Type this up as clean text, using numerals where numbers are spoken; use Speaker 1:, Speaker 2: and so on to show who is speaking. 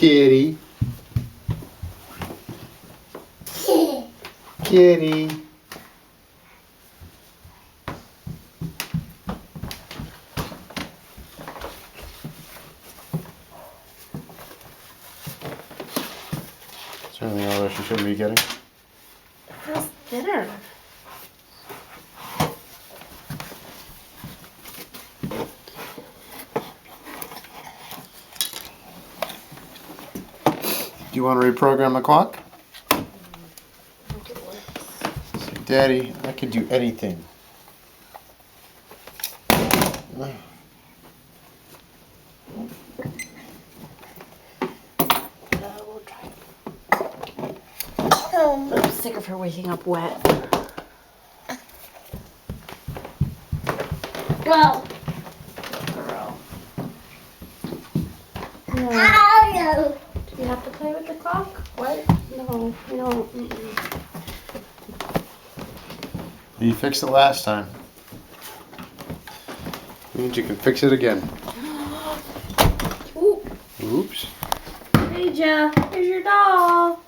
Speaker 1: Kitty. Kitty. Is there anything else you should be getting?
Speaker 2: How's dinner?
Speaker 1: Do you want to reprogram the clock? Daddy, I could do anything.
Speaker 2: We'll try. I'm sick of her waking up wet.
Speaker 3: Go.
Speaker 2: Girl.
Speaker 3: No.
Speaker 2: Do you have to play with the clock? What? No, you don't. Mm-mm.
Speaker 1: You fixed it last time. Means you can fix it again.
Speaker 2: Ooh.
Speaker 1: Oops.
Speaker 2: Hey, Jeff. Here's your doll.